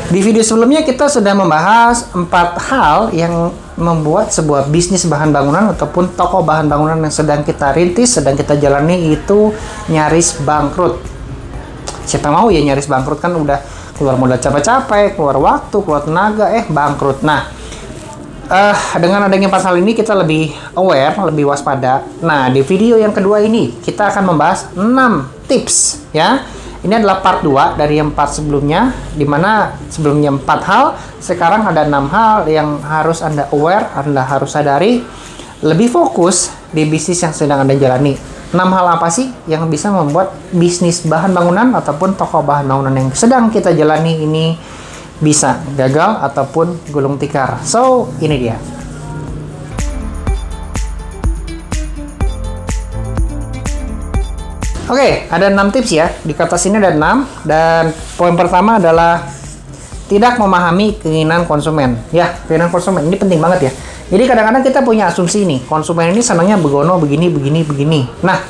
Di video sebelumnya kita sudah membahas 4 hal yang membuat sebuah bisnis bahan bangunan ataupun toko bahan bangunan yang sedang kita rintis, sedang kita jalani itu nyaris bangkrut. Siapa mau ya nyaris bangkrut, kan udah keluar modal capek-capek, keluar waktu, keluar tenaga, bangkrut. Nah, dengan adanya 4 hal ini kita lebih aware, lebih waspada. Nah, di video yang kedua ini kita akan membahas 6 tips ya. Ini adalah part 2 dari yang 4 sebelumnya, dimana sebelumnya 4 hal, sekarang ada 6 hal yang harus Anda aware, Anda harus sadari, lebih fokus di bisnis yang sedang Anda jalani. 6 hal apa sih yang bisa membuat bisnis bahan bangunan ataupun toko bahan bangunan yang sedang kita jalani ini bisa gagal ataupun gulung tikar. So, ini dia. Oke, ada 6 tips ya. Di kertas ini ada 6. Dan poin pertama adalah tidak memahami keinginan konsumen. Ya, keinginan konsumen ini penting banget ya. Jadi kadang-kadang kita punya asumsi nih, konsumen ini senangnya begono, begini, begini, begini. Nah,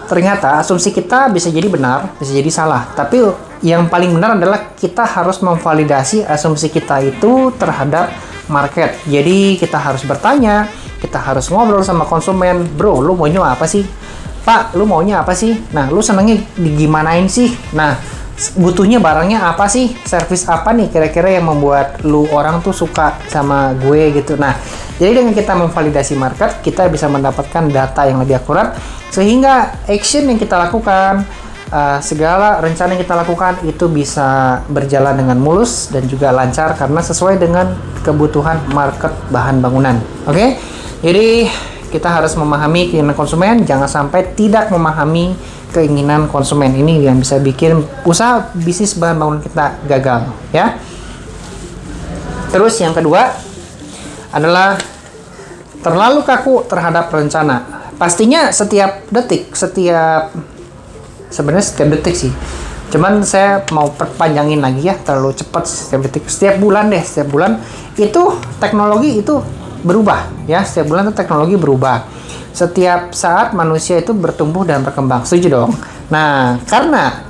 ternyata asumsi kita bisa jadi benar, bisa jadi salah. Tapi yang paling benar adalah kita harus memvalidasi asumsi kita itu terhadap market. Jadi kita harus bertanya, kita harus ngobrol sama konsumen. Bro, lu maunya apa sih? Pak, lu maunya apa sih? Nah, lu senangnya digimanain sih? Nah, butuhnya barangnya apa sih? Servis apa nih kira-kira yang membuat lu orang tuh suka sama gue gitu. Nah, jadi dengan kita memvalidasi market, kita bisa mendapatkan data yang lebih akurat sehingga action yang kita lakukan, segala rencana yang kita lakukan itu bisa berjalan dengan mulus dan juga lancar karena sesuai dengan kebutuhan market bahan bangunan. Oke? Jadi kita harus memahami keinginan konsumen, jangan sampai tidak memahami keinginan konsumen. Ini yang bisa bikin usaha bisnis bahan bangunan kita gagal, ya. Terus yang kedua adalah terlalu kaku terhadap rencana. Pastinya setiap detik, sebenarnya setiap detik sih. Cuman saya mau perpanjangin lagi ya, terlalu cepat setiap detik. Setiap bulan itu teknologi itu berubah ya, setiap bulan itu teknologi berubah. Setiap saat manusia itu bertumbuh dan berkembang. Setuju dong? Nah, karena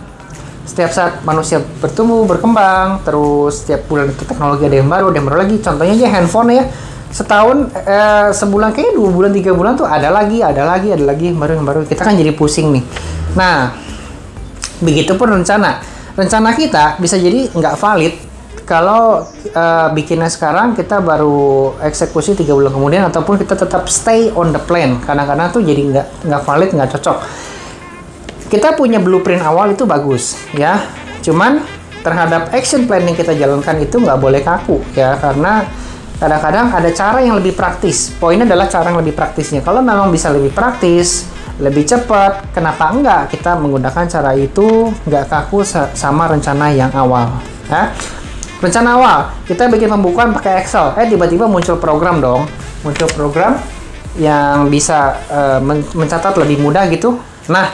setiap saat manusia bertumbuh, berkembang, terus setiap bulan itu teknologi ada yang baru lagi. Contohnya aja handphone ya. Setahun, sebulan, kayaknya 2 bulan, 3 bulan tuh ada lagi baru. Kita kan jadi pusing nih. Nah, begitupun rencana kita bisa jadi nggak valid kalau bikinnya sekarang, kita baru eksekusi 3 bulan kemudian, ataupun kita tetap stay on the plan. Kadang-kadang tuh jadi nggak valid, nggak cocok. Kita punya blueprint awal itu bagus ya, cuman terhadap action plan yang kita jalankan itu nggak boleh kaku ya, karena kadang-kadang ada cara yang lebih praktis. Poinnya adalah cara yang lebih praktisnya. Kalau memang bisa lebih praktis, lebih cepat, kenapa enggak kita menggunakan cara itu, nggak kaku sama rencana yang awal ya. Rencana awal, kita bikin pembukuan pakai Excel. Tiba-tiba muncul program yang bisa mencatat lebih mudah gitu. Nah,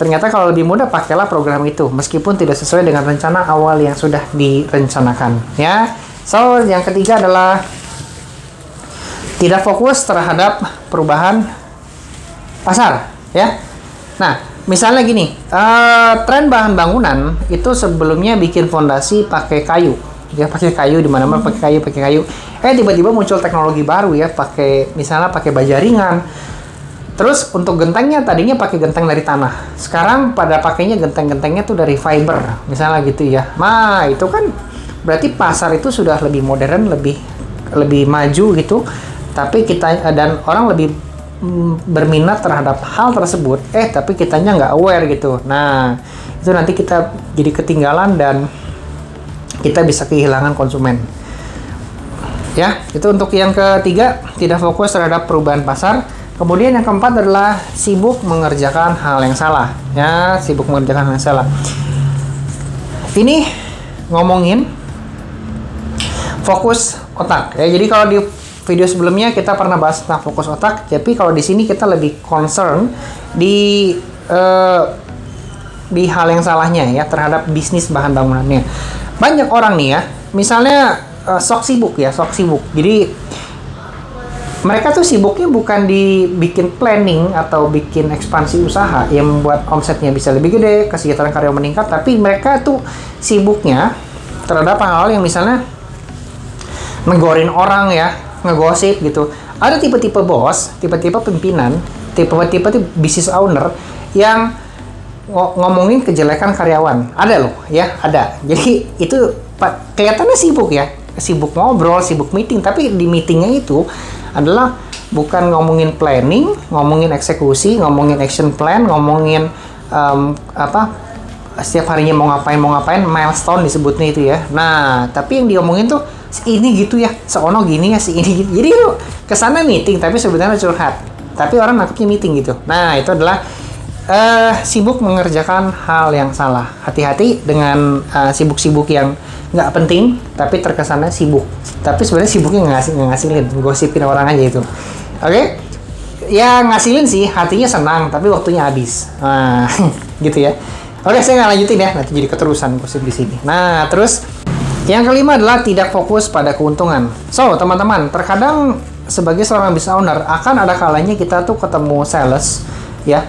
ternyata kalau lebih mudah, pakailah program itu, meskipun tidak sesuai dengan rencana awal yang sudah direncanakan. Ya, so yang ketiga adalah tidak fokus terhadap perubahan pasar. Ya, nah misalnya gini, tren bahan bangunan itu sebelumnya bikin fondasi pakai kayu. Ya, pakai kayu di mana-mana, pakai kayu. Tiba-tiba muncul teknologi baru ya, misalnya pakai baja ringan. Terus untuk gentengnya tadinya pakai genteng dari tanah. Sekarang pada pakainya genteng-gentengnya tuh dari fiber, misalnya gitu ya. Nah, itu kan berarti pasar itu sudah lebih modern, lebih maju gitu. Tapi kita dan orang lebih berminat terhadap hal tersebut. Tapi kitanya nggak aware gitu. Nah, itu nanti kita jadi ketinggalan dan kita bisa kehilangan konsumen. Ya, itu untuk yang ketiga, tidak fokus terhadap perubahan pasar. Kemudian yang keempat adalah sibuk mengerjakan hal yang salah. Ya, sibuk mengerjakan hal yang salah. Ini ngomongin fokus otak. Ya, jadi kalau di video sebelumnya kita pernah bahas tentang fokus otak, tapi kalau di sini kita lebih concern di hal yang salahnya ya, terhadap bisnis bahan bangunannya. Banyak orang nih ya, misalnya sok sibuk. Jadi mereka tuh sibuknya bukan di bikin planning atau bikin ekspansi usaha yang membuat omsetnya bisa lebih gede, kesejahteraan karyawan meningkat, tapi mereka tuh sibuknya terhadap hal yang misalnya negorin orang ya, ngegosip gitu. Ada tipe-tipe bos, tipe-tipe pimpinan, tipe-tipe business owner yang ngomongin kejelekan karyawan. Ada loh ya, ada. Jadi itu kelihatannya sibuk ya, sibuk ngobrol, sibuk meeting, tapi di meetingnya itu adalah bukan ngomongin planning, ngomongin eksekusi, ngomongin action plan, ngomongin setiap harinya mau ngapain, milestone disebutnya itu ya. Nah, tapi yang diomongin tuh ini gitu ya, seono gini ya, si ini gitu. Jadi lu kesana meeting, tapi sebenarnya curhat. Tapi orang nangkepnya meeting gitu. Nah, itu adalah sibuk mengerjakan hal yang salah. Hati-hati dengan sibuk-sibuk yang nggak penting, tapi terkesannya sibuk. Tapi sebenarnya sibuknya ngasilin, gosipin orang aja itu. Oke? Ya ngasilin sih, hatinya senang, tapi waktunya habis. Nah, gitu ya. Oke, saya nggak lanjutin ya, nanti jadi keterusan gosip di sini. Nah, terus yang kelima adalah tidak fokus pada keuntungan. So, teman-teman, terkadang sebagai seorang business owner akan ada kalanya kita tuh ketemu sales, ya.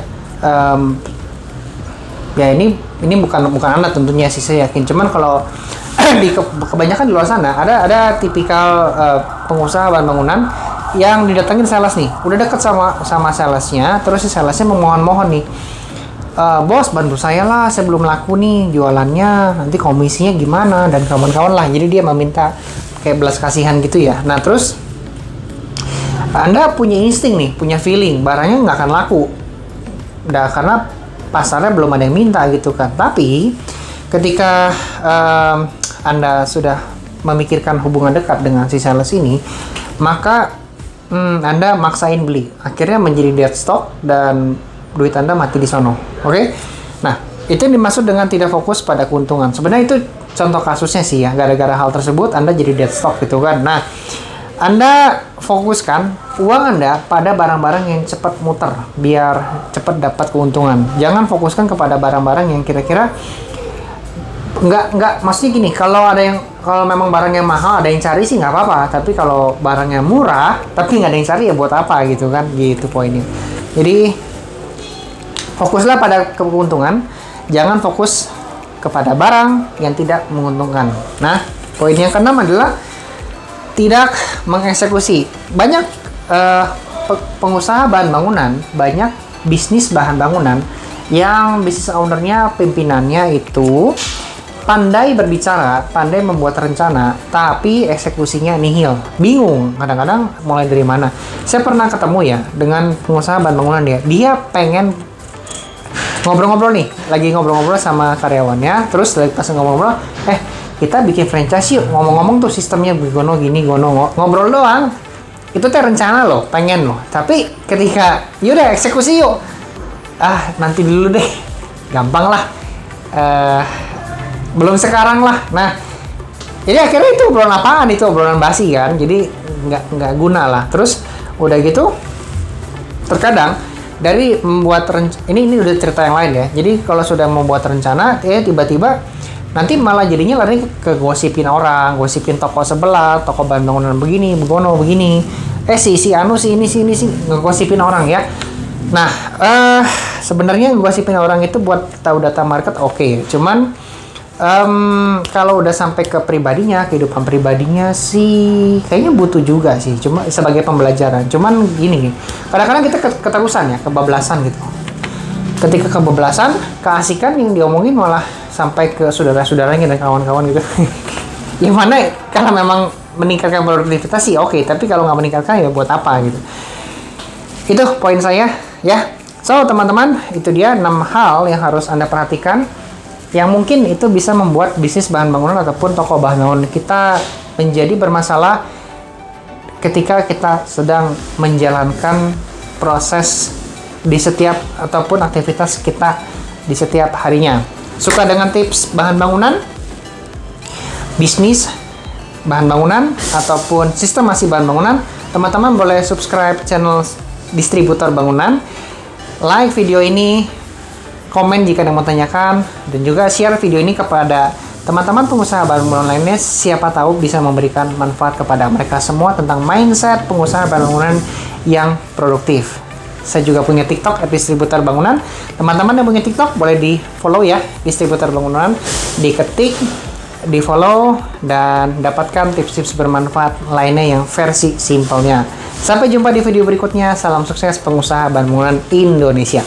Ya ini bukan Anda tentunya sih, saya yakin. Cuman kalau di kebanyakan di luar sana ada tipikal pengusaha bahan bangunan yang didatengin sales nih, udah deket sama salesnya, terus si salesnya memohon-mohon nih, bos bantu saya lah, saya belum laku nih jualannya, nanti komisinya gimana dan kawan-kawan lah. Jadi dia meminta kayak belas kasihan gitu ya. Nah terus Anda punya insting nih, punya feeling barangnya nggak akan laku, udah karena pasarnya belum ada yang minta gitu kan. Tapi ketika Anda sudah memikirkan hubungan dekat dengan si sales ini, maka Anda maksain beli, akhirnya menjadi dead stock dan duit Anda mati di sono. Oke? Nah, itu yang dimaksud dengan tidak fokus pada keuntungan. Sebenarnya itu contoh kasusnya sih ya, gara-gara hal tersebut Anda jadi dead stock gitu kan. Nah, Anda fokuskan uang Anda pada barang-barang yang cepat muter, biar cepat dapat keuntungan. Jangan fokuskan kepada barang-barang yang kira-kira nggak maksudnya gini, kalau memang barangnya mahal ada yang cari sih nggak apa-apa, tapi kalau barangnya murah tapi nggak ada yang cari ya buat apa gitu kan, gitu poinnya. Jadi fokuslah pada keuntungan, jangan fokus kepada barang yang tidak menguntungkan. Nah, poin yang keenam adalah tidak mengeksekusi. Banyak pengusaha bahan bangunan, banyak bisnis bahan bangunan yang bisnis ownernya, pimpinannya itu pandai berbicara, pandai membuat rencana, tapi eksekusinya nihil. Bingung kadang-kadang mulai dari mana. Saya pernah ketemu ya dengan pengusaha bahan bangunan dia pengen ngobrol-ngobrol nih, lagi ngobrol-ngobrol sama karyawannya, terus pas ngobrol-ngobrol, kita bikin franchise yuk, ngomong-ngomong tuh sistemnya gono gini, ngobrol doang. Itu teh rencana loh, pengen loh. Tapi ketika yaudah eksekusi yuk, nanti dulu deh, gampang lah. Belum sekarang lah. Nah, jadi akhirnya itu obrolan apaan, itu obrolan basi kan, jadi nggak guna lah. Terus udah gitu, terkadang dari membuat ini udah cerita yang lain ya. Jadi kalau sudah membuat rencana, tiba-tiba nanti malah jadinya lari ke gosipin orang, gosipin toko sebelah, toko bahan bangunan begini, begono begini. Si anu si ini ngegosipin orang ya. Nah, sebenarnya ngegosipin orang itu buat tahu data market oke. Cuman kalau udah sampai ke pribadinya, kehidupan pribadinya sih kayaknya butuh juga sih, cuma sebagai pembelajaran. Cuman gini, kadang-kadang kita keterusan ya, kebablasan gitu. Ketika kebablasan, keasikan yang diomongin malah sampai ke saudara-saudaranya dan kawan-kawan gitu. Yang mana kalau memang meningkatkan produktivitas sih oke, tapi kalau nggak meningkatkan ya buat apa gitu. Itu poin saya ya. So teman-teman, itu dia 6 hal yang harus Anda perhatikan, yang mungkin itu bisa membuat bisnis bahan bangunan ataupun toko bahan bangunan kita menjadi bermasalah ketika kita sedang menjalankan proses di setiap ataupun aktivitas kita di setiap harinya. Suka dengan tips bahan bangunan, bisnis bahan bangunan ataupun sistemasi bahan bangunan, teman-teman boleh subscribe channel distributor bangunan, like video ini, komen jika ada yang mau tanyakan, dan juga share video ini kepada teman-teman pengusaha bahan bangunan lainnya. Siapa tahu bisa memberikan manfaat kepada mereka semua tentang mindset pengusaha bahan bangunan yang produktif. Saya juga punya TikTok @distributor bangunan. Teman-teman yang punya TikTok boleh di follow ya, distributor bangunan. Diketik di follow dan dapatkan tips-tips bermanfaat lainnya yang versi simpelnya. Sampai jumpa di video berikutnya. Salam sukses pengusaha bangunan Indonesia.